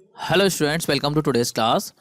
Hello students, welcome to today's class.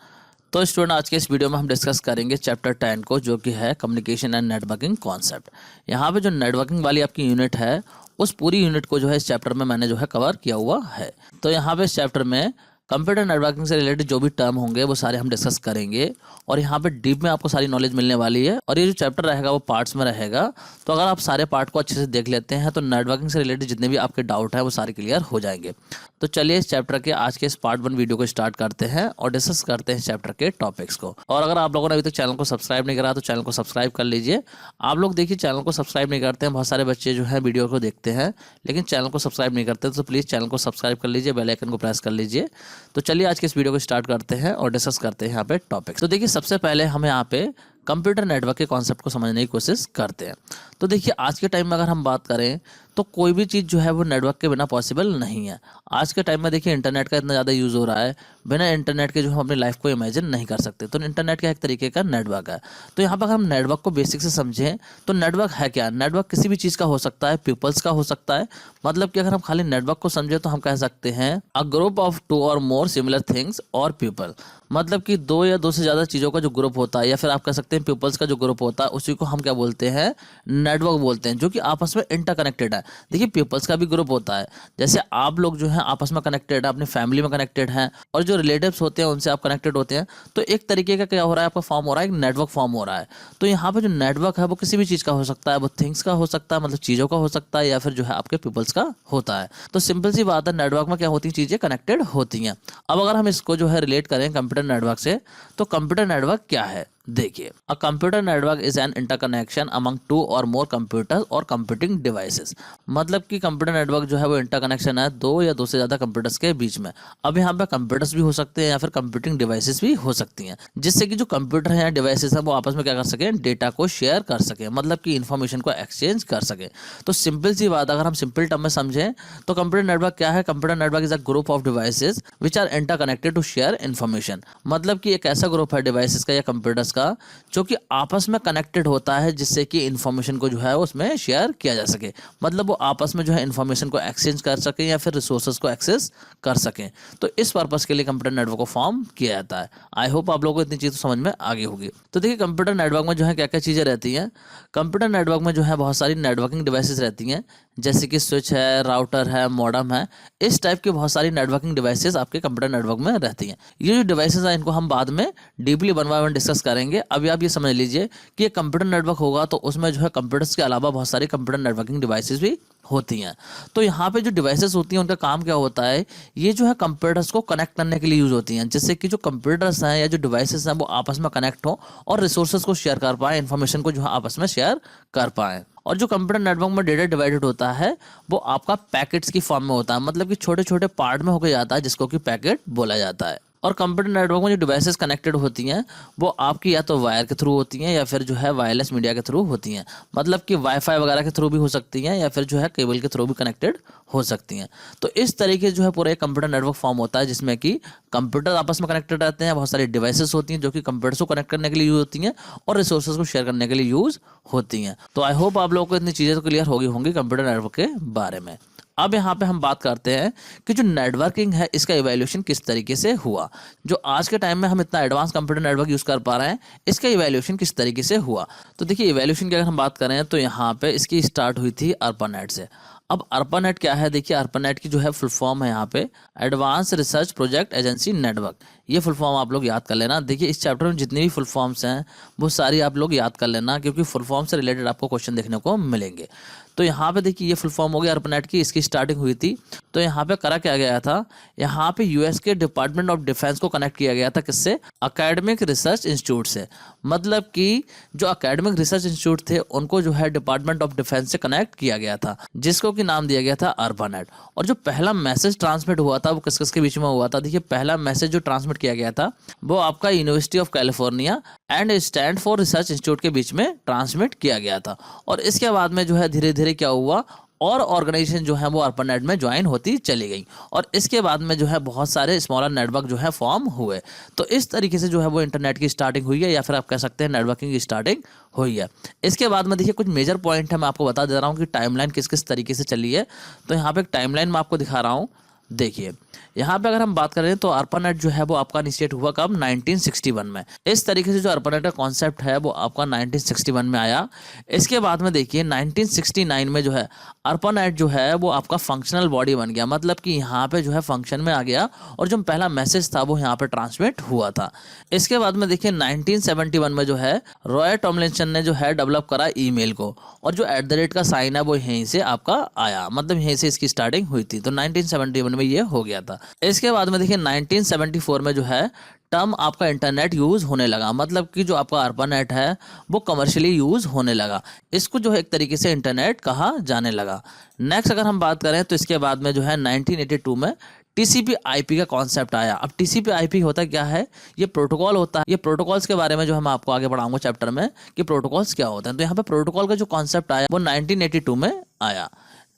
तो student, आज के इस वीडियो में हम डिस्कस करेंगे चैप्टर 10 को, जो कि है कम्युनिकेशन एंड नेटवर्किंग कॉन्सेप्ट। यहाँ पे जो नेटवर्किंग वाली आपकी यूनिट है, उस पूरी यूनिट को जो है इस चैप्टर में मैंने जो है कवर किया हुआ है। तो यहाँ पे इस चैप्टर में कंप्यूटर नेटवर्किंग से रिलेटेड जो भी टर्म होंगे वो सारे हम डिस्कस करेंगे, और यहाँ पे डीप में आपको सारी नॉलेज मिलने वाली है। और ये जो चैप्टर रहेगा वो पार्ट्स में रहेगा, तो अगर आप सारे पार्ट को अच्छे से देख लेते हैं तो नेटवर्किंग से रिलेटेड जितने भी आपके डाउट है वो सारे क्लियर हो जाएंगे। तो चलिए इस चैप्टर के आज के इस पार्ट 1 वीडियो को स्टार्ट करते हैं और डिस्कस करते हैं इस चैप्टर के टॉपिक्स को। और अगर आप लोगों ने अभी तक चैनल को सब्सक्राइब नहीं करा तो चैनल को सब्सक्राइब कर लीजिए। आप लोग देखिए चैनल को सब्सक्राइब नहीं करते हैं, बहुत सारे बच्चे जो है वीडियो को देखते हैं लेकिन चैनल को सब्सक्राइब नहीं करते, तो प्लीज़ चैनल को सब्सक्राइब कर लीजिए, बेल आइकन को प्रेस कर लीजिए। तो चलिए आज के इस वीडियो को स्टार्ट करते हैं और डिस्कस करते हैं यहाँ पे टॉपिक्स। तो देखिए सबसे पहले हम यहाँ पे कंप्यूटर नेटवर्क के कॉन्सेप्ट को समझने की कोशिश करते हैं। तो देखिए आज के टाइम में अगर हम बात करें तो कोई भी चीज़ जो है वो नेटवर्क के बिना पॉसिबल नहीं है। आज के टाइम में देखिए इंटरनेट का इतना ज़्यादा यूज़ हो रहा है, बिना इंटरनेट के जो हम अपनी लाइफ को इमेजिन नहीं कर सकते। तो इंटरनेट का एक तरीके का नेटवर्क है। तो यहाँ पर अगर हम नेटवर्क को बेसिक से समझें तो नेटवर्क है क्या। नेटवर्क किसी भी चीज़ का हो सकता है, पीपल्स का हो सकता है। मतलब कि अगर हम खाली नेटवर्क को समझें तो हम कह सकते हैं अ ग्रुप ऑफ 2 और मोर सिमिलर थिंग्स और पीपल। मतलब कि 2 या 2 से ज़्यादा चीज़ों का जो ग्रुप होता है, या फिर आप कह सकते हैं पीपल्स का जो ग्रुप होता है, उसी को हम क्या बोलते हैं, नेटवर्क बोलते हैं, जो कि आपस में इंटरकनेक्टेड है। देखिए पीपल्स का भी ग्रुप होता है, जैसे आप लोग जो हैं आपस में कनेक्टेड है, अपनी फैमिली में कनेक्टेड हैं, और जो रिलेटिव्स होते हैं उनसे आप कनेक्टेड होते हैं। तो एक तरीके का क्या हो रहा है, आपका फॉर्म हो रहा है, एक नेटवर्क फॉर्म हो रहा है। तो यहाँ पे जो नेटवर्क है वो किसी भी चीज़ का हो सकता है, वो थिंग्स का हो सकता है, मतलब चीज़ों का हो सकता है, या फिर जो है आपके पीपल्स का होता है। तो सिंपल सी बात है, नेटवर्क में क्या होती है, चीज़ें कनेक्टेड होती हैं। अब अगर हम इसको जो है रिलेट करें कंप्यूटर नेटवर्क से, तो कंप्यूटर नेटवर्क क्या है देखिए, a computer network is an interconnection among 2 और मोर कंप्यूटर्स और कंप्यूटिंग डिवाइसेस। मतलब कि कंप्यूटर नेटवर्क जो है वो इंटरकनेक्शन है 2 या 2 से ज़्यादा कंप्यूटर्स के बीच में। अब यहाँ पे कंप्यूटर्स भी हो सकते हैं या फिर कंप्यूटिंग डिवाइसेस भी हो सकती हैं, जिससे कि जो कंप्यूटर है या डिवाइसेस हैं वो आपस में क्या कर सकें, डेटा को शेयर कर सकें, मतलब कि इन्फॉर्मेशन को एक्सचेंज कर सकें। तो सिंपल सी बात, अगर हम सिंपल टर्म में समझें तो कंप्यूटर नेटवर्क क्या है, computer network is a group of devices which are interconnected to share information. मतलब कि एक ऐसा ग्रुप है डिवाइसेस का या कंप्यूटर्स का जो कि आपस में कनेक्टेड होता है, जिससे कि इन्फॉर्मेशन को जो है उसमें शेयर किया जा सके। मतलब वो आपस में जो है इन्फॉर्मेशन को एक्सचेंज कर सकें या फिर रिसोर्सेज को एक्सेस कर सकें। तो इस पर्पस के लिए कंप्यूटर नेटवर्क को फॉर्म किया जाता है। आई होप आप लोगों को इतनी चीज़ तो समझ में आ गई होगी। तो देखिए कंप्यूटर नेटवर्क में जो है क्या क्या चीज़ें रहती हैं। कंप्यूटर नेटवर्क में जो है बहुत सारी नेटवर्किंग डिवाइसेस रहती हैं, जैसे कि स्विच है, राउटर है, मॉडेम है। इस टाइप की बहुत सारी नेटवर्किंग डिवाइसेस आपके कंप्यूटर नेटवर्क में रहती हैं। ये जो डिवाइसेस हैं इनको हम बाद में डीपली 1 बाय 1 डिस्कस करेंगे। अभी आप ये समझ लीजिए कि एक कंप्यूटर नेटवर्क होगा तो उसमें जो है कंप्यूटर्स के अलावा बहुत सारी कंप्यूटर नेटवर्किंग डिवाइसेस भी होती हैं। तो यहाँ पे जो डिवाइसेस होती हैं उनका काम क्या होता है, ये जो है कंप्यूटर्स को कनेक्ट करने के लिए यूज होती हैं, जिससे कि जो कंप्यूटर्स हैं या जो डिवाइसेस हैं वो आपस में कनेक्ट हो और रिसोर्सेज को शेयर कर पाए, इन्फॉर्मेशन को जो है आपस में शेयर कर पाए। और जो कंप्यूटर नेटवर्क में डेटा डिवाइडेड होता है वो आपका पैकेट्स की फॉर्म में होता है, मतलब कि छोटे छोटे पार्ट में होकर जाता है, जिसको कि पैकेट बोला जाता है। और कंप्यूटर नेटवर्क में जो डिवाइसेस कनेक्टेड होती हैं वो आपकी या तो वायर के थ्रू होती हैं या फिर जो है वायरलेस मीडिया के थ्रू होती हैं। मतलब कि वाईफाई वगैरह के थ्रू भी हो सकती हैं या फिर जो है केबल के थ्रू भी कनेक्टेड हो सकती हैं। तो इस तरीके जो है पूरा एक कंप्यूटर नेटवर्क फॉर्म होता है, जिसमें कि कंप्यूटर आपस में कनेक्टेड रहते हैं, बहुत सारी डिवाइसेस होती हैं जो कि कंप्यूटर्स को कनेक्ट करने के लिए यूज होती हैं और रिसोर्सेज को शेयर करने के लिए यूज होती हैं। तो आई होप आप लोगों को इतनी चीज़ें तो क्लियर हो गई होंगी कंप्यूटर नेटवर्क के बारे में। अब यहाँ पे हम बात करते हैं कि जो नेटवर्किंग है इसका इवैल्यूएशन किस तरीके से हुआ। जो आज के टाइम में हम इतना एडवांस कंप्यूटर नेटवर्क यूज़ कर पा रहे हैं, इसका इवैल्यूएशन किस तरीके से हुआ। तो देखिए इवैल्यूएशन की अगर हम बात करें तो यहाँ पे इसकी स्टार्ट हुई थी ARPANET से। अब ARPANET क्या है, देखिए ARPANET की जो है फुल फॉर्म है यहाँ पे advance research project agency network. ये फुल फॉर्म आप लोग याद कर लेना। देखिए इस चैप्टर में जितनी भी फुल फॉर्म्स हैं वो सारी आप लोग याद कर लेना, क्योंकि फुल फॉर्म से रिलेटेड आपको क्वेश्चन देखने को मिलेंगे। तो यहाँ पे देखिए ये फुल फॉर्म हो गया ARPANET की, इसकी स्टार्टिंग हुई थी। तो यहाँ पे करा क्या गया था, यहाँ पे यूएस के डिपार्टमेंट ऑफ डिफेंस को कनेक्ट किया गया था, किससे, एकेडमिक रिसर्च इंस्टीट्यूट से। मतलब कि जो एकेडमिक रिसर्च इंस्टीट्यूट थे उनको जो है डिपार्टमेंट ऑफ डिफेंस से कनेक्ट किया गया था, जिसको कि नाम दिया गया था ARPANET। और जो पहला मैसेज ट्रांसमिट हुआ था वो किस किस के बीच में हुआ था। देखिए पहला मैसेज जो ट्रांसमिट किया गया था वो आपका university of California and Stanford research institute के बीच में ट्रांसमिट किया गया था। और इसके बाद में जो है धीरे धीरे क्या हुआ, और ऑर्गेनाइजेशन जो है वो ARPANET में ज्वाइन होती चली गई, और इसके बाद में जो है बहुत सारे स्मॉलर नेटवर्क जो है फॉर्म हुए। तो इस तरीके से जो है वो इंटरनेट की स्टार्टिंग हुई है, या फिर आप कह सकते हैं नेटवर्किंग की स्टार्टिंग हुई है। इसके बाद में देखिए कुछ मेजर पॉइंट है, मैं आपको बता दे रहा हूँ कि टाइमलाइन किस किस तरीके से चली है। तो यहाँ पे एक टाइमलाइन मैं आपको दिखा रहा हूँ। देखिए यहाँ पे अगर हम बात करें तो ARPANET जो है वो आपका इनिशिएट हुआ कब 1961 में। इस तरीके से जो ARPANET का कॉन्सेप्ट है वो आपका 1961 में आया। इसके बाद में देखिए 1969 में जो है ARPANET जो है वो आपका फंक्शनल बॉडी बन गया, मतलब कि यहाँ पे जो है फंक्शन में आ गया और जो पहला मैसेज था वो यहाँ पे ट्रांसमिट हुआ था। इसके बाद में देखिए 1971 में जो है रॉय टॉमलिंसन ने जो है डेवलप करा ईमेल को, और जो @ का साइन है वो यहीं से आपका आया, मतलब यहीं से इसकी स्टार्टिंग हुई थी। तो 1971 में ये हो गया था। इसके बाद में देखिए 1974 में जो है टर्म आपका इंटरनेट यूज होने लगा, मतलब कि जो आपका ARPANET है वो कमर्शियली यूज होने लगा। इसको जो है एक तरीके से इंटरनेट कहा जाने लगा। नेक्स्ट अगर हम बात करें तो इसके बाद में जो है 1982 में TCP/IP का कॉन्सेप्ट आया। अब TCP/IP होता क्या है, ये प्रोटोकॉल होता है। ये प्रोटोकॉल्स के बारे में जो मैं आपको आगे पढ़ाऊंगा चैप्टर में कि प्रोटोकॉल्स क्या होते हैं। तो यहाँ पे प्रोटोकॉल का जो कॉन्सेप्ट आया वो 1982 में आया।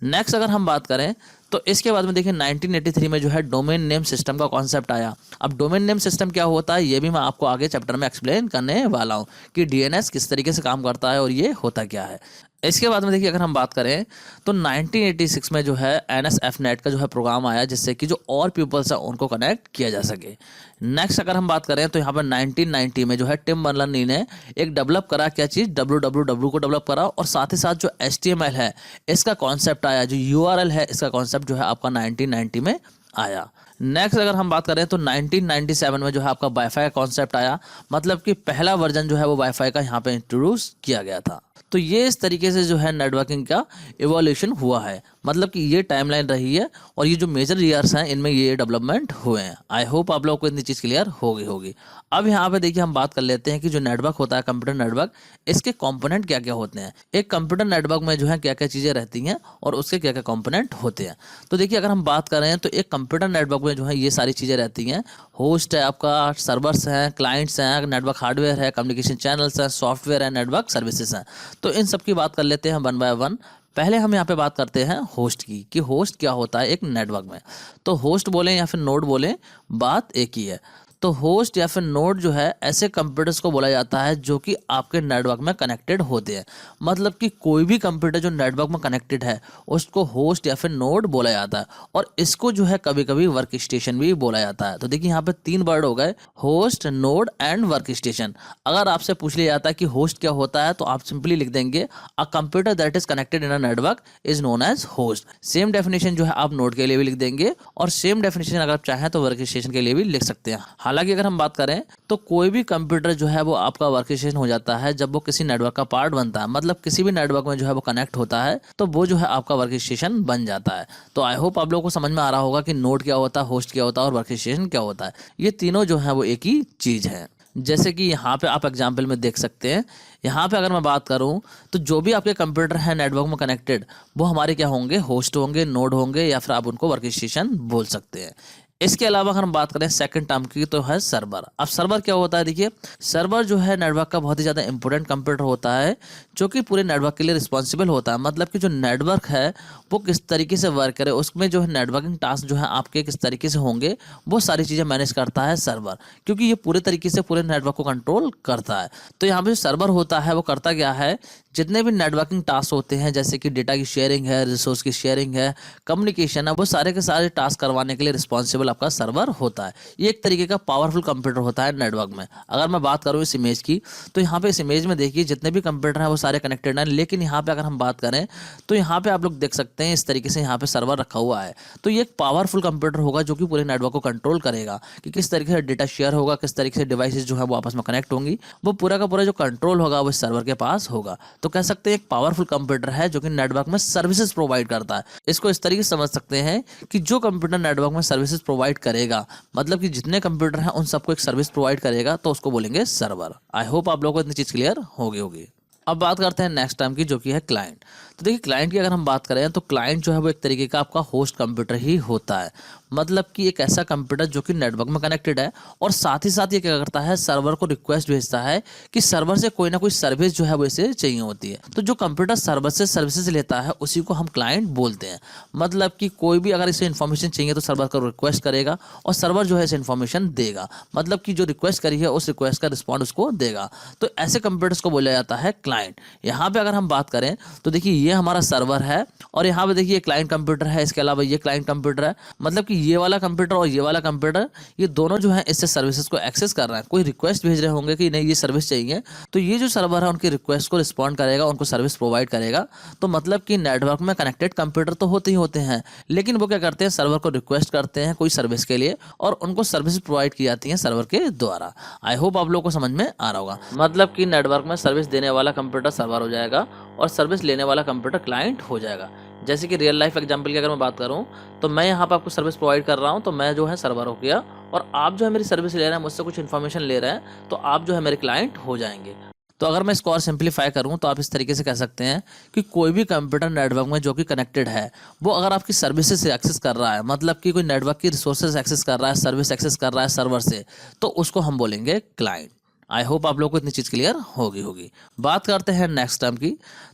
नेक्स्ट अगर हम बात करें तो इसके बाद में देखिए 1983 में जो है डोमेन नेम सिस्टम का कॉन्सेप्ट आया। अब डोमेन नेम सिस्टम क्या होता है ये भी मैं आपको आगे चैप्टर में एक्सप्लेन करने वाला हूँ कि DNS किस तरीके से काम करता है और ये होता क्या है। इसके बाद में देखिए अगर हम बात करें तो 1986 में जो है NSFNet का जो है प्रोग्राम आया, जिससे कि जो और पीपल्स हैं उनको कनेक्ट किया जा सके। नेक्स्ट अगर हम बात करें तो यहाँ पर 1990 में जो है टिम बर्नर्स-ली ने एक डेवलप करा, क्या चीज़, www को डेवलप करा, और साथ ही साथ जो HTML है इसका कॉन्सेप्ट आया, जो URL है इसका कॉन्सेप्ट जो है आपका 1990 में आया। नेक्स्ट अगर हम बात करें तो 1997 में जो है आपका वाईफाई का कॉन्सेप्ट आया, मतलब कि पहला वर्जन जो है वो वाईफाई का यहाँ पे इंट्रोड्यूस किया गया था। तो ये इस तरीके से जो है नेटवर्किंग का इवोल्यूशन हुआ है, मतलब कि ये टाइमलाइन रही है और ये जो मेजर ईयर्स हैं इनमें ये डेवलपमेंट हुए हैं। आई होप आप लोगों को इतनी चीज़ क्लियर होगी। अब यहाँ पे देखिए हम बात कर लेते हैं कि जो नेटवर्क होता है कंप्यूटर नेटवर्क, इसके कंपोनेंट क्या क्या होते हैं। एक कंप्यूटर नेटवर्क में जो है क्या क्या चीज़ें रहती हैं और उसके क्या क्या कंपोनेंट होते हैं। तो देखिए अगर हम बात करें तो एक कंप्यूटर नेटवर्क में जो है ये सारी चीज़ें रहती हैं। होस्ट है आपका, सर्वर्स हैं, क्लाइंट्स हैं, नेटवर्क हार्डवेयर है, कम्युनिकेशन चैनल्स हैं, सॉफ्टवेयर है, नेटवर्क सर्विसेज हैं। तो इन सब की बात कर लेते हैं वन बाय वन। पहले हम यहाँ पे बात करते हैं होस्ट की, कि होस्ट क्या होता है एक नेटवर्क में। तो होस्ट बोलें या फिर नोड बोलें, बात एक ही है। तो होस्ट या फिर नोड जो है ऐसे कंप्यूटर्स को बोला जाता है जो कि आपके नेटवर्क में कनेक्टेड होते हैं, मतलब कि कोई भी कंप्यूटर जो नेटवर्क में कनेक्टेड है उसको होस्ट या फिर नोड बोला जाता है। और इसको जो है कभी कभी वर्क स्टेशन भी बोला जाता है। तो देखिए यहाँ पे 3 वर्ड हो गए, host, node and work station. अगर आपसे पूछ लिया जाता है कि होस्ट क्या होता है तो आप सिंपली लिख देंगे a computer that is connected in a network is known as host. Same definition जो है आप नोड के लिए भी लिख देंगे और सेम डेफिनेशन अगर आप चाहें तो वर्क स्टेशन के लिए भी लिख सकते हैं। हालांकि अगर हम बात करें तो कोई भी कंप्यूटर जो है वो आपका वर्क स्टेशन हो जाता है जब वो किसी नेटवर्क का पार्ट बनता है, मतलब किसी भी नेटवर्क में जो है वो कनेक्ट होता है तो वो जो है आपका वर्क स्टेशन बन जाता है। तो आई होप आप लोगों को समझ में आ रहा होगा कि नोड क्या होता है, होस्ट क्या होता है और वर्क स्टेशन क्या होता है। ये तीनों जो है वो एक ही चीज है। जैसे कि यहाँ पे आप एग्जाम्पल में देख सकते हैं। यहाँ पे अगर मैं बात करूँ तो जो भी आपके कंप्यूटर है नेटवर्क में कनेक्टेड वो हमारे क्या होंगे, होस्ट होंगे, नोड होंगे, या फिर आप उनको वर्क स्टेशन बोल सकते हैं। इसके अलावा अगर हम बात करें सेकंड टर्म की तो है सर्वर। अब सर्वर क्या होता है, देखिए सर्वर जो है नेटवर्क का बहुत ही ज़्यादा इंपॉर्टेंट कंप्यूटर होता है जो कि पूरे नेटवर्क के लिए रिस्पॉन्सिबल होता है। मतलब कि जो नेटवर्क है वो किस तरीके से वर्क करे, उसमें जो है नेटवर्किंग टास्क जो है आपके किस तरीके से होंगे वो सारी चीज़ें मैनेज करता है सर्वर, क्योंकि ये पूरे तरीके से पूरे नेटवर्क को कंट्रोल करता है। तो यहाँ पे जो सर्वर होता है वो करता क्या है, जितने भी नेटवर्किंग टास्क होते हैं जैसे कि डेटा की शेयरिंग है, रिसोर्स की शेयरिंग है, कम्युनिकेशन है, वो सारे के सारे टास्क करवाने के लिए रिस्पॉन्सिबल आपका सर्वर होता है। ये एक तरीके का पावरफुल कंप्यूटर होता है नेटवर्क में। अगर मैं बात करूँ इस इमेज की तो यहाँ पे इस इमेज में देखिए जितने भी कंप्यूटर हैं वो सारे कनेक्टेड हैं, लेकिन यहाँ पे अगर हम बात करें तो यहाँ पे आप लोग देख सकते हैं इस तरीके से यहाँ पे सर्वर रखा हुआ है। तो ये एक पावरफुल कंप्यूटर होगा जो कि पूरे नेटवर्क को कंट्रोल करेगा कि किस तरीके से डेटा शेयर होगा, किस तरीके से डिवाइसेज जो है वो आपस में कनेक्ट होंगी, वो पूरा का पूरा जो कंट्रोल होगा वो सर्वर के पास होगा। तो कह सकते हैं एक पावरफुल कंप्यूटर है जो कि नेटवर्क में सर्विसेज प्रोवाइड करता है। इसको इस तरीके से समझ सकते हैं कि जो कंप्यूटर नेटवर्क में सर्विसेज प्रोवाइड करेगा, मतलब कि जितने कंप्यूटर हैं उन सबको एक सर्विस प्रोवाइड करेगा, तो उसको बोलेंगे सर्वर। आई होप आप लोगों को इतनी चीज क्लियर होगी। अब बात करते हैं नेक्स्ट टर्म की जो कि है क्लाइंट। तो देखिए क्लाइंट की अगर हम बात करें तो क्लाइंट जो है वो एक तरीके का आपका होस्ट कंप्यूटर ही होता है, मतलब कि एक ऐसा कंप्यूटर जो कि नेटवर्क में कनेक्टेड है और साथ ही साथ ये क्या करता है, सर्वर को रिक्वेस्ट भेजता है कि सर्वर से कोई ना कोई सर्विस जो है वो इसे चाहिए होती है। तो जो कंप्यूटर सर्वर से सर्विसेज लेता है उसी को हम क्लाइंट बोलते हैं। मतलब कि कोई भी अगर इसे इन्फॉर्मेशन चाहिए तो सर्वर को रिक्वेस्ट करेगा और सर्वर जो है इसे इन्फॉर्मेशन देगा, मतलब कि जो रिक्वेस्ट करी है उस रिक्वेस्ट का रिस्पॉन्ड उसको देगा। तो ऐसे कंप्यूटर्स को बोला जाता है क्लाइंट। यहाँ पे अगर हम बात करें तो देखिए ये हमारा सर्वर है और यहाँ पे देखिए क्लाइंट कंप्यूटर है, इसके अलावा ये क्लाइंट कंप्यूटर है। मतलब कि कि ये वाला कंप्यूटर और ये वाला कंप्यूटर ये दोनों जो है इससे सर्विसेज को एक्सेस कर रहे हैं, कोई रिक्वेस्ट भेज रहे होंगे कि नहीं ये सर्विस चाहिए, तो ये जो सर्वर है उनकी रिक्वेस्ट को रिस्पॉन्ड करेगा, उनको सर्विस प्रोवाइड करेगा। तो मतलब कि नेटवर्क में कनेक्टेड कंप्यूटर तो होते ही होते हैं, लेकिन वो क्या करते हैं, सर्वर को रिक्वेस्ट करते हैं कोई सर्विस के लिए और उनको सर्विस प्रोवाइड की जाती है सर्वर के द्वारा। आई होप आप लोगों को समझ में आ रहा होगा। मतलब कि नेटवर्क में सर्विस देने वाला कंप्यूटर सर्वर हो जाएगा और सर्विस लेने वाला कंप्यूटर क्लाइंट हो जाएगा। जैसे कि रियल लाइफ एग्जांपल की अगर मैं बात करूं, तो मैं यहाँ पर आपको सर्विस प्रोवाइड कर रहा हूं, तो मैं जो है सर्वर हो गया और आप जो है मेरी सर्विस ले रहे हैं, मुझसे कुछ इन्फॉर्मेशन ले रहे हैं, तो आप जो है मेरे क्लाइंट हो जाएंगे। तो अगर मैं इसको और सिंप्लीफाई करूं तो आप इस तरीके से कह सकते हैं कि कोई भी कंप्यूटर नेटवर्क में जो कि कनेक्टेड है, वो अगर आपकी सर्विसेज से एक्सेस कर रहा है, मतलब कि कोई नेटवर्क की रिसोर्सेज एक्सेस कर रहा है, सर्विस एक्सेस कर रहा है सर्वर से, तो उसको हम बोलेंगे क्लाइंट। आई होप आप लोगों को इतनी चीज़ क्लियर होगी। बात करते हैं नेक्स्ट टर्म की।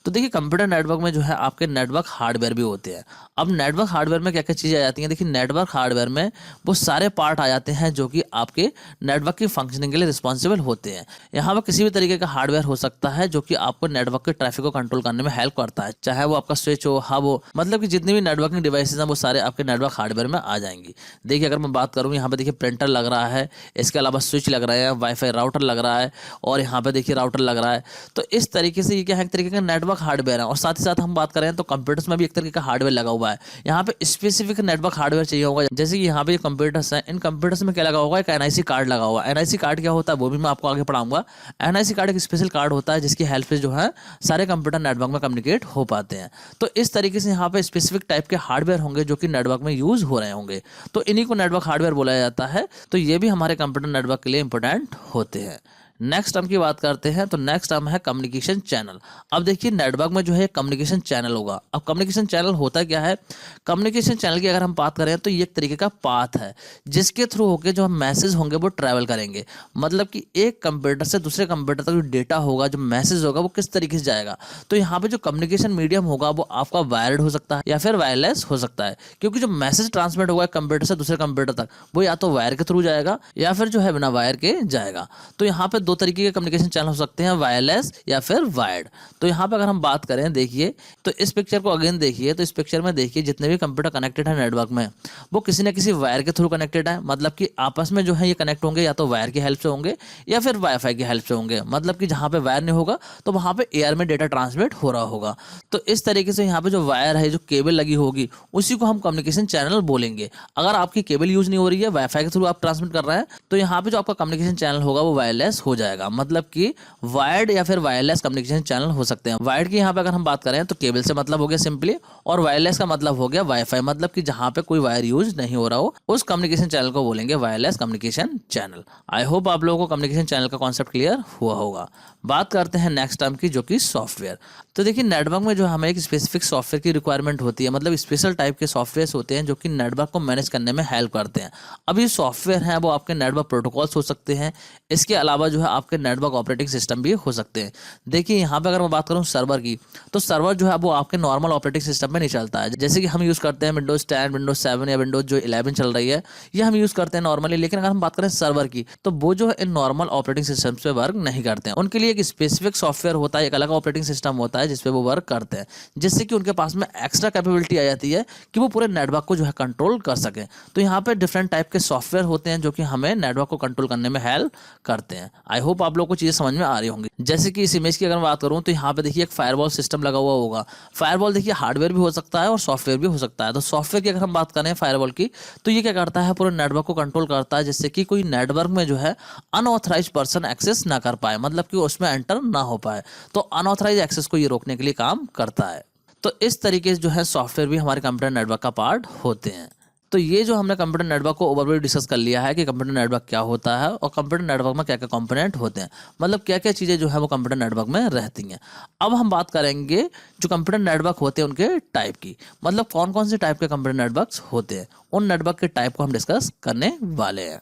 तो देखिए कंप्यूटर नेटवर्क में जो है आपके नेटवर्क हार्डवेयर भी होते हैं। अब नेटवर्क हार्डवेयर में क्या क्या चीज़ें आ जाती हैं, देखिए नेटवर्क हार्डवेयर में वो सारे पार्ट आ जाते हैं जो कि आपके नेटवर्क की फंक्शनिंग के लिए रिस्पॉन्सिबल होते हैं। यहाँ पर किसी भी तरीके का हार्डवेयर हो सकता है जो कि आपको नेटवर्क के ट्रैफिक को कंट्रोल करने में हेल्प करता है, चाहे वो आपका स्विच हो, हब हो, मतलब कि जितनी भी नेटवर्किंग डिवाइसेज हैं वो सारे आपके नेटवर्क हार्डवेयर में आ जाएंगी। देखिए अगर मैं बात करूँ, यहाँ पे देखिए प्रिंटर लग रहा है, इसके अलावा स्विच लग रहे हैं, वाईफाई राउटर लग रहा है और यहाँ पे देखिए राउटर लग रहा है। तो इस तरीके से ये क्या है, एक तरीके का नेटवर्क हार्डवेयर है। और साथ ही साथ हम बात करें तो कंप्यूटर्स में भी एक तरीके का हार्डवेयर लगा हुआ है। यहाँ पे स्पेसिफिक नेटवर्क हार्डवेयर चाहिए होगा, जैसे कि यहाँ पे कंप्यूटर्स हैं, इन कंप्यूटर्स में क्या लगा होगा, एक एनआईसी कार्ड लगा हुआ है। एनआईसी कार्ड क्या होता है वो भी मैं आपको आगे पढ़ाऊंगा। एनआईसी कार्ड एक स्पेशल कार्ड होता है जिसकी हेल्प से जो है सारे कंप्यूटर नेटवर्क में कम्युनिकेट हो पाते हैं। तो इस तरीके से यहाँ पे स्पेसिफिक टाइप के हार्डवेयर होंगे जो कि नेटवर्क में यूज हो रहे होंगे, तो इन्हीं को नेटवर्क हार्डवेयर बोला जाता है। तो ये भी हमारे कंप्यूटर नेटवर्क के लिए इंपॉर्टेंट होते हैं। नेक्स्ट टर्म की बात करते हैं, तो नेक्स्ट टर्म है कम्युनिकेशन चैनल। अब देखिए नेटवर्क में जो है कम्युनिकेशन चैनल होगा। अब कम्युनिकेशन चैनल होता क्या है, कम्युनिकेशन चैनल की अगर हम बात करें तो ये एक तरीके का पाथ है जिसके थ्रू होकर जो मैसेज होंगे वो ट्रैवल करेंगे। मतलब कि एक कंप्यूटर से दूसरे कंप्यूटर तक जो डेटा होगा, जो मैसेज होगा, वो किस तरीके से जाएगा। तो यहाँ पे जो कम्युनिकेशन मीडियम होगा वो आपका वायर्ड हो सकता है या फिर वायरलेस हो सकता है, क्योंकि जो मैसेज ट्रांसमिट होगा कंप्यूटर से दूसरे कंप्यूटर तक वो या तो वायर के थ्रू जाएगा या फिर जो है बिना वायर के जाएगा। तो यहाँ पे दो तरीके के कम्युनिकेशन चैनल हो सकते हैं, वायरलेस या फिर वायर्ड। तो यहाँ पे अगर हम बात करें, देखिए तो इस पिक्चर को अगेन देखिए, तो इस पिक्चर में देखिए जितने भी कंप्यूटर कनेक्टेड है नेटवर्क में वो किसी न किसी वायर के थ्रू कनेक्टेड है। मतलब कि आपस में जो है ये कनेक्ट होंगे या तो वायर की हेल्प से होंगे या फिर वाईफाई की हेल्प से होंगे। मतलब कि जहाँ पे वायर नहीं होगा तो वहाँ पे एयर में डेटा ट्रांसमिट हो रहा होगा। तो इस तरीके से यहाँ पे जो वायर है, जो केबल लगी होगी, उसी को हम कम्युनिकेशन चैनल बोलेंगे। अगर आपकी केबल यूज नहीं हो रही है, वाईफाई के थ्रू आप ट्रांसमिट कर रहे हैं, तो यहाँ पे जो आपका कम्युनिकेशन चैनल होगा वो वायरलेस हो जाएगा। मतलब कि वायर्ड या फिर वायरलेस कम्युनिकेशन चैनल हो सकते हैं। वायर्ड की यहाँ पे अगर हम बात करें तो केबल से मतलब हो गया सिंपली, और वायरलेस का मतलब हो गया वाईफाई, मतलब कि जहाँ पे कोई वायर यूज नहीं हो रहा हो उस कम्युनिकेशन चैनल को बोलेंगे wireless communication channel. I hope आप लोगों को कम्युनिकेशन चैनल का कॉन्सेप्ट क्लियर हुआ होगा। बात करते हैं नेक्स्ट टर्म की, जो कि सॉफ्टवेयर। तो देखिए नेटवर्क में जो हमें एक स्पेसिफिक सॉफ्टवेयर की रिक्वायरमेंट होती है, मतलब स्पेशल टाइप के सॉफ्टवेयर होते हैं जो कि नेटवर्क को मैनेज करने में हेल्प करते हैं। अब ये सॉफ्टवेयर हैं वो आपके नेटवर्क प्रोटोकॉल्स हो सकते हैं, इसके अलावा जो है आपके नेटवर्क ऑपरेटिंग सिस्टम भी हो सकते हैं। देखिए यहाँ पे अगर मैं बात करूँ सर्वर की, तो सर्वर जो है वो आपके नॉर्मल ऑपरेटिंग सिस्टम में नहीं चलता है। जैसे कि हम यूज़ करते हैं विंडोज 10, विंडोज 7 या विंडोज जो 11 चल रही है, ये हम यूज़ करते हैं नॉर्मली। लेकिन अगर हम बात करें सर्वर की, तो वो जो है इन नॉर्मल ऑपरेटिंग सिस्टम पे वर्क नहीं करते हैं। उनके लिए एक स्पेसिफिक सॉफ्टवेयर होता है, एक अलग ऑपरेटिंग सिस्टम होता है जिसपे वो वर्क करते हैं, जिससे कि उनके पास में एक्स्ट्रा कैपेबिलिटी आ जाती है कि वो पूरे नेटवर्क को जो है कंट्रोल कर सकें। तो यहाँ पे डिफरेंट टाइप के सॉफ्टवेयर होते हैं जो कि हमें नेटवर्क को कंट्रोल करने में हेल्प करते हैं। आई होप आप लोगों को चीज़ें समझ में आ रही होंगी। जैसे कि इस इमेज की अगर मैं बात करूँ तो यहाँ पे देखिए एक फायरवॉल सिस्टम लगा हुआ होगा। फायरवॉल देखिए हार्डवेयर भी हो सकता है और सॉफ्टवेयर भी हो सकता है। तो सॉफ्टवेयर की अगर हम बात करें फायरवॉल की, तो ये क्या करता है, पूरे नेटवर्क को कंट्रोल करता है, जिससे कि कोई नेटवर्क में जो है अनऑथराइज पर्सन एक्सेस ना कर पाए, मतलब कि उसमें एंटर ना हो पाए। तो अनऑथराइज एक्सेस को ये रोकने के लिए काम करता है। तो इस तरीके से जो है सॉफ्टवेयर भी हमारे कंप्यूटर नेटवर्क का पार्ट होते हैं। तो ये जो हमने कंप्यूटर नेटवर्क को ओवरव्यू डिस्कस कर लिया है कि कंप्यूटर नेटवर्क क्या होता है और कंप्यूटर नेटवर्क में क्या क्या कंपोनेंट होते हैं, मतलब क्या क्या चीज़ें जो है वो कंप्यूटर नेटवर्क में रहती हैं। अब हम बात करेंगे जो कंप्यूटर नेटवर्क होते हैं उनके टाइप की, मतलब कौन कौन से टाइप के कंप्यूटर नेटवर्क्स होते हैं, उन नेटवर्क के टाइप को हम डिस्कस करने वाले हैं।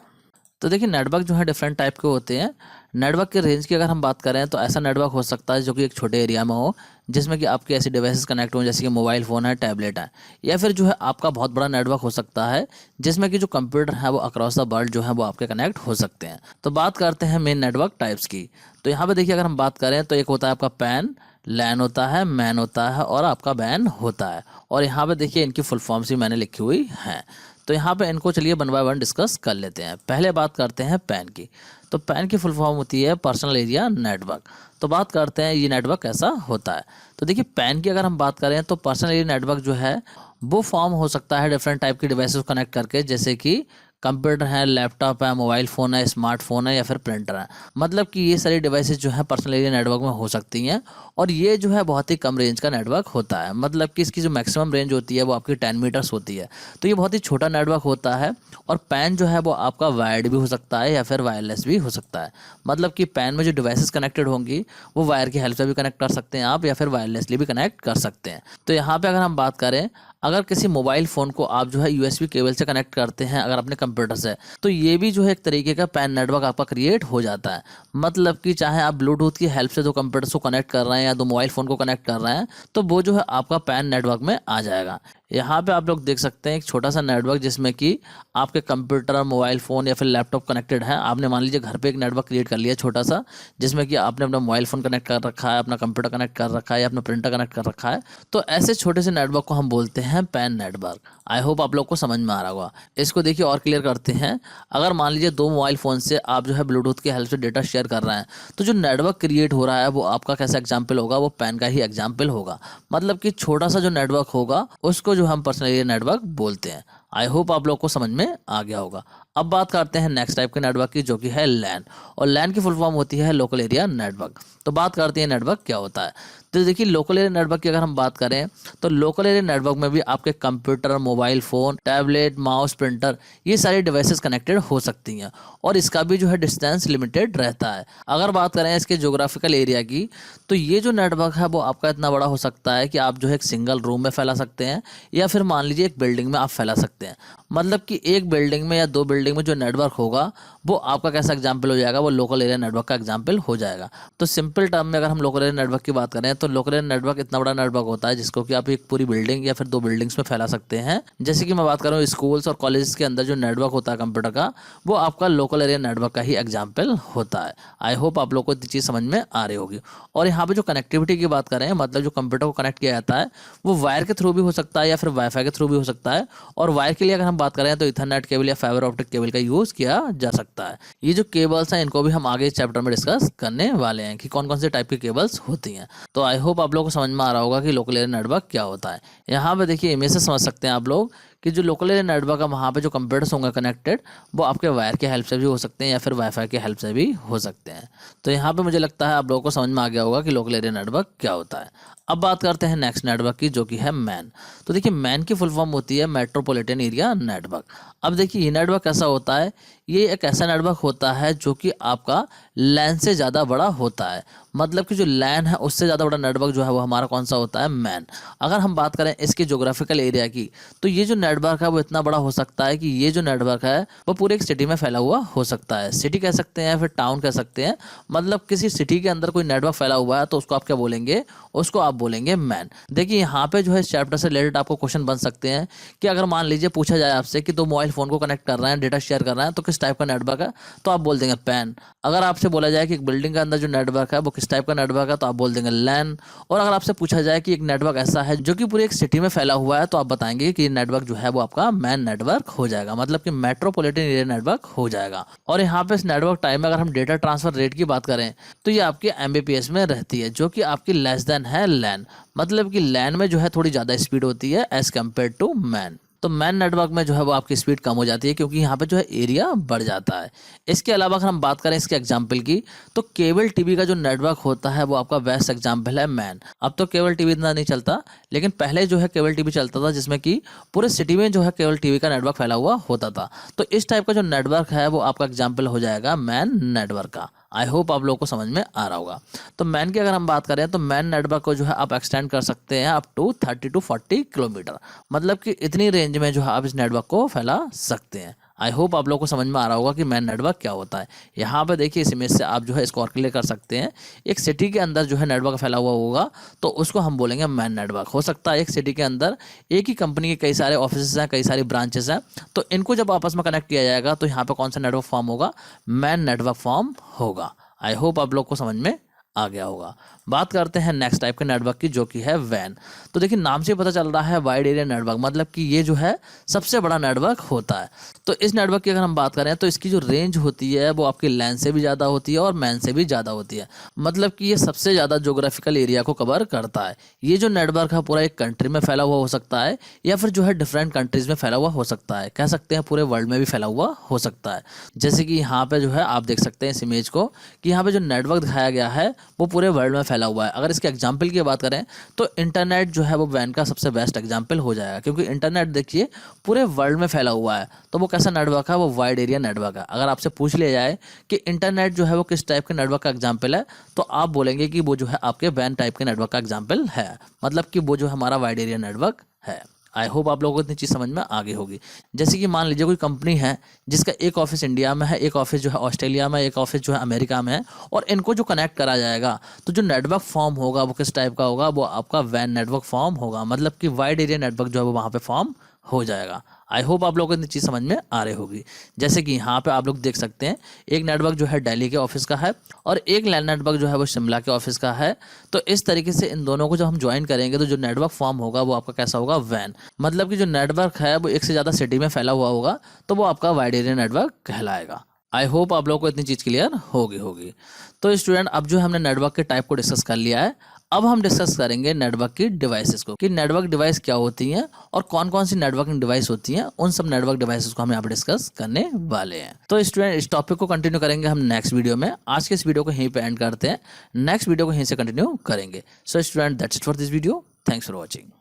तो देखिए नेटवर्क जो है डिफरेंट टाइप के होते हैं। नेटवर्क के रेंज की अगर हम बात करें तो ऐसा नेटवर्क हो सकता है जो कि एक छोटे एरिया में हो, जिसमें कि आपके ऐसे डिवाइसेस कनेक्ट हों जैसे कि मोबाइल फ़ोन है, टैबलेट है, या फिर जो है आपका बहुत बड़ा नेटवर्क हो सकता है जिसमें कि जो कंप्यूटर है वो अक्रॉस द वर्ल्ड जो है वो आपके कनेक्ट हो सकते हैं। तो बात करते हैं मेन नेटवर्क टाइप्स की। तो यहाँ पर देखिए अगर हम बात करें तो एक होता है आपका पैन, लैन होता है, मैन होता है और आपका बैन होता है। और यहाँ पे देखिए इनकी फुल फॉर्म्स भी मैंने लिखी हुई हैं। तो यहाँ पे इनको चलिए वन बाय वन डिस्कस कर लेते हैं। पहले बात करते हैं पैन की। तो पैन की फुल फॉर्म होती है पर्सनल एरिया नेटवर्क। तो बात करते हैं ये नेटवर्क कैसा होता है। तो देखिए पैन की अगर हम बात करें तो पर्सनल एरिया नेटवर्क जो है वो फॉर्म हो सकता है डिफरेंट टाइप की डिवाइसेस को कनेक्ट करके, जैसे कि कंप्यूटर है, लैपटॉप है, मोबाइल फ़ोन है, स्मार्टफोन है या फिर प्रिंटर है। मतलब कि ये सारी डिवाइसेस जो है पर्सनल एरिया नेटवर्क में हो सकती हैं और ये जो है बहुत ही कम रेंज का नेटवर्क होता है। मतलब कि इसकी जो मैक्सिमम रेंज होती है वो आपकी 10 मीटर्स होती है। तो ये बहुत ही छोटा नेटवर्क होता है और पैन जो है वो आपका वायर्ड भी हो सकता है या फिर वायरलेस भी हो सकता है। मतलब कि पैन में जो डिवाइसेस कनेक्टेड होंगी वो वायर की हेल्प से भी कनेक्ट कर सकते हैं आप या फिर वायरलेसली भी कनेक्ट कर सकते हैं। तो यहाँ पे अगर हम बात करें, अगर किसी मोबाइल फ़ोन को आप जो है यूएसबी केबल से कनेक्ट करते हैं अगर अपने कंप्यूटर से, तो ये भी जो है एक तरीके का पैन नेटवर्क आपका क्रिएट हो जाता है। मतलब कि चाहे आप ब्लूटूथ की हेल्प से दो कंप्यूटर को कनेक्ट कर रहे हैं या दो मोबाइल फ़ोन को कनेक्ट कर रहे हैं, तो वो जो है आपका पैन नेटवर्क में आ जाएगा। यहाँ पे आप लोग देख सकते हैं एक छोटा सा नेटवर्क जिसमें कि आपके कंप्यूटर, मोबाइल फ़ोन या फिर लैपटॉप कनेक्टेड है। आपने मान लीजिए घर पे एक नेटवर्क क्रिएट कर लिया छोटा सा, जिसमें कि आपने अपना मोबाइल फ़ोन कनेक्ट कर रखा है, अपना कंप्यूटर कनेक्ट कर रखा है या अपना प्रिंटर कनेक्ट कर रखा है। तो ऐसे छोटे से नेटवर्क को हम बोलते हैं पैन नेटवर्क। आई होप आप लोग को समझ में आ रहा होगा। इसको देखिए और क्लियर करते हैं। अगर मान लीजिए दो मोबाइल फ़ोन से आप जो है ब्लूटूथ की हेल्प से डेटा शेयर कर रहे हैं, तो जो नेटवर्क क्रिएट हो रहा है वो आपका कैसा एग्जाम्पल होगा, वो पैन का ही एग्जाम्पल होगा। मतलब कि छोटा सा जो नेटवर्क होगा उसको जो हम पर्सनल एरिया नेटवर्क बोलते हैं। आई होप आप लोग को समझ में आ गया होगा। अब बात करते हैं नेक्स्ट टाइप के नेटवर्क की, जो कि है लैन। और लैन की फुल फॉर्म होती है लोकल एरिया नेटवर्क। तो बात करते हैं नेटवर्क क्या होता है। तो देखिए लोकल एरिया नेटवर्क की अगर हम बात करें तो लोकल एरिया नेटवर्क में भी आपके computer, mobile phone, tablet, mouse, printer, ये सारी डिवाइसेस कनेक्टेड हो सकती हैं और इसका भी जो है डिस्टेंस लिमिटेड रहता है। अगर बात करें इसके ज्योग्राफिकल एरिया की, तो ये जो नेटवर्क है वो आपका इतना बड़ा हो सकता है कि आप जो है एक सिंगल रूम में फैला सकते हैं या फिर मान लीजिए एक बिल्डिंग में आप फैला सकते हैं। मतलब कि एक बिल्डिंग में या दो बिल्डिंग में जो नेटवर्क होगा वो आपका कैसा एग्जाम्पल हो जाएगा, वो लोकल एरिया नेटवर्क का एग्जाम्पल हो जाएगा। तो सिंपल टर्म में अगर हम लोकल एरिया नेटवर्क की बात करें तो लोकल एरिया नेटवर्क इतना बड़ा नेटवर्क होता है जिसको कि आप एक पूरी बिल्डिंग या फिर दो बिल्डिंग्स में फैला सकते हैं। जैसे कि मैं बात करूँ स्कूल्स और कॉलेजेस के अंदर जो नेटवर्क होता है कंप्यूटर का, वो आपका लोकल एरिया नेटवर्क का ही एग्जाम्पल होता है। आई होप आप लोग को चीज़ समझ में आ रही होगी। और यहाँ पे जो कनेक्टिविटी की बात करें, मतलब जो कंप्यूटर को कनेक्ट किया जाता है वो वायर के थ्रू भी हो सकता है या फिर वाईफाई के थ्रू भी हो सकता है। और वायर के लिए अगर हम बात करें तो इथरनेट केबल या फाइबर ऑप्टिक केबल का यूज़ किया जा सकता है। ये जो केबल्स हैं इनको भी हम आगे इस चैप्टर में डिस्कस करने वाले हैं कि कौन कौन से टाइप की केबल्स होती हैं। तो आई होप आप लोगों को समझ में आ रहा होगा कि लोकल एरिया नेटवर्क क्या होता है। यहाँ पे देखिए इमेज से समझ सकते हैं आप लोग कि जो लोकल एरिया नेटवर्क है वहाँ पे जो कंप्यूटर्स होंगे कनेक्टेड, वो आपके वायर के हेल्प से भी हो सकते हैं या फिर वाईफाई के हेल्प से भी हो सकते हैं। तो यहाँ पे मुझे लगता है आप लोगों को समझ में आ गया होगा कि लोकल एरिया नेटवर्क क्या होता है। अब बात करते हैं नेक्स्ट नेटवर्क की, जो कि है मैन। तो देखिए मैन की फुल फॉर्म होती है मेट्रोपॉलिटन एरिया नेटवर्क। अब देखिए ये नेटवर्क कैसा होता है, ये एक ऐसा नेटवर्क होता है जो कि आपका लैन से ज़्यादा बड़ा होता है। मतलब कि जो लैन है उससे ज़्यादा बड़ा नेटवर्क जो है वो हमारा कौन सा होता है, मैन। अगर हम बात करें इसके ज्योग्राफिकल एरिया की, तो ये जो नेटवर्क है वो इतना बड़ा हो सकता है कि ये जो नेटवर्क है वो पूरे एक सिटी में फैला हुआ हो सकता है। सिटी कह सकते हैं या फिर टाउन कह सकते हैं। मतलब किसी सिटी के अंदर कोई नेटवर्क फैला हुआ है तो उसको आप क्या बोलेंगे, उसको आप बोलेंगे मैन। देखिए यहाँ पे जो है इस चैप्टर से रिलेटेड आपको क्वेश्चन बन सकते हैं कि अगर मान लीजिए पूछा जाए आपसे कि दो मोबाइल फ़ोन को कनेक्ट कर रहे हैं, डेटा शेयर कर रहे हैं, तो किस टाइप का नेटवर्क है, तो आप बोल देंगे पैन। अगर आपसे बोला जाए कि एक बिल्डिंग के अंदर जो नेटवर्क है वो किस टाइप का नेटवर्क है, तो आप बोल देंगे लैन। और अगर आपसे पूछा जाए कि एक नेटवर्क ऐसा है जो कि पूरी एक सिटी में फैला हुआ है, तो आप बताएंगे कि ये नेटवर्क जो है वो आपका मैन नेटवर्क हो जाएगा। मतलब कि मेट्रोपॉलिटन एरिया नेटवर्क हो जाएगा। और यहाँ पे इस नेटवर्क टाइम में अगर हम डेटा ट्रांसफर रेट की बात करें तो ये आपकी एमबीपीएस में रहती है, जो कि आपकी लेस देन है लैन। मतलब कि लैन में जो है थोड़ी ज़्यादा स्पीड होती है एज कम्पेयर टू मैन। तो मैन नेटवर्क में जो है वो आपकी स्पीड कम हो जाती है क्योंकि यहाँ पे जो है एरिया बढ़ जाता है। इसके अलावा अगर हम बात करें इसके एग्जाम्पल की, तो केबल टीवी का जो नेटवर्क होता है वो आपका बेस्ट एग्जाम्पल है मैन। अब तो केबल टीवी इतना नहीं चलता, लेकिन पहले जो है केबल टीवी चलता था जिसमें कि पूरे सिटी में जो है केबल टीवी का नेटवर्क फैला हुआ होता था। तो इस टाइप का जो नेटवर्क है वो आपका एग्जाम्पल हो जाएगा मैन नेटवर्क का। आई होप आप लोगों को समझ में आ रहा होगा। तो मैन की अगर हम बात करें तो मैन नेटवर्क को जो है आप एक्सटेंड कर सकते हैं अप टू 30 to 40 किलोमीटर। मतलब कि इतनी रेंज में जो है आप इस नेटवर्क को फैला सकते हैं। आई होप आप लोगों को समझ में आ रहा होगा कि मैन नेटवर्क क्या होता है। यहाँ पे देखिए इस इमेज से आप जो है इसको और क्लियर कर सकते हैं। एक सिटी के अंदर जो है नेटवर्क फैला हुआ होगा तो उसको हम बोलेंगे मैन नेटवर्क। हो सकता है एक सिटी के अंदर एक ही कंपनी के कई सारे ऑफिस हैं, कई सारी ब्रांचेस हैं, तो इनको जब आपस में कनेक्ट किया जाएगा तो यहाँ पे कौन सा नेटवर्क फॉर्म होगा, मैन नेटवर्क फॉर्म होगा। आई होप आप लोग को समझ में आ गया होगा। बात करते हैं नेक्स्ट टाइप के नेटवर्क की, जो कि है वैन। तो देखिए नाम से पता चल रहा है वाइड एरिया नेटवर्क, मतलब कि ये जो है सबसे बड़ा नेटवर्क होता है। तो इस नेटवर्क की अगर हम बात करें तो इसकी जो रेंज होती है वो आपकी लैन से भी ज़्यादा होती है और मैन से भी ज़्यादा होती है, मतलब कि ये सबसे ज़्यादा जोग्राफिकल एरिया को कवर करता है। ये जो नेटवर्क है पूरा एक कंट्री में फैला हुआ हो सकता है या फिर जो है डिफरेंट कंट्रीज में फैला हुआ हो सकता है, कह सकते हैं पूरे वर्ल्ड में भी फैला हुआ हो सकता है। जैसे कि यहाँ पे जो है आप देख सकते हैं इस इमेज को कि यहाँ पे जो नेटवर्क दिखाया गया है वो पूरे वर्ल्ड में फैला हुआ है। अगर इसके एग्जाम्पल की बात करें तो इंटरनेट जो है वो वैन का सबसे बेस्ट एग्जाम्पल हो जाएगा, क्योंकि इंटरनेट देखिए पूरे वर्ल्ड में फैला हुआ है। तो वो कैसा नेटवर्क है, वो वाइड एरिया नेटवर्क है। अगर आपसे पूछ लिया जाए कि इंटरनेट जो है वो किस टाइप के नेटवर्क का एग्जाम्पल है, तो आप बोलेंगे कि वो जो है आपके वैन टाइप के नेटवर्क का एग्जाम्पल है, मतलब कि वो जो हमारा वाइड एरिया नेटवर्क है। आई होप आप लोगों को इतनी चीज़ समझ में आ गई होगी। जैसे कि मान लीजिए कोई कंपनी है जिसका एक ऑफिस इंडिया में है, एक ऑफिस जो है ऑस्ट्रेलिया में, एक ऑफिस जो है अमेरिका में है, और इनको जो कनेक्ट करा जाएगा तो जो नेटवर्क फॉर्म होगा वो किस टाइप का होगा, वो आपका वैन नेटवर्क फॉर्म होगा, मतलब कि वाइड एरिया नेटवर्क जो है वो वहाँ पे फॉर्म हो जाएगा। आई होप आप लोगों को इतनी चीज़ समझ में आ रही होगी। जैसे कि यहाँ पे आप लोग देख सकते हैं एक नेटवर्क जो है दिल्ली के ऑफिस का है और एक नेटवर्क जो है वो शिमला के ऑफिस का है। तो इस तरीके से इन दोनों को जब हम ज्वाइन करेंगे तो जो नेटवर्क फॉर्म होगा वो आपका कैसा होगा, वैन। मतलब कि जो नेटवर्क है वो एक से ज़्यादा सिटी में फैला हुआ होगा तो वो आपका वाइड एरिया नेटवर्क कहलाएगा। आई होप आप लोगों को इतनी चीज़ क्लियर होगी। तो स्टूडेंट अब जो हमने नेटवर्क के टाइप को डिस्कस कर लिया है, अब हम डिस्कस करेंगे नेटवर्क की डिवाइसेस को, कि नेटवर्क डिवाइस क्या होती हैं और कौन कौन सी नेटवर्किंग डिवाइस होती हैं। उन सब नेटवर्क डिवाइसेस को हम यहाँ पर डिस्कस करने वाले हैं। तो स्टूडेंट इस टॉपिक को कंटिन्यू करेंगे हम नेक्स्ट वीडियो में। आज के इस वीडियो को यहीं पे एंड करते हैं, नेक्स्ट वीडियो को यहीं से कंटिन्यू करेंगे। So student that's it for this video, thanks for watching.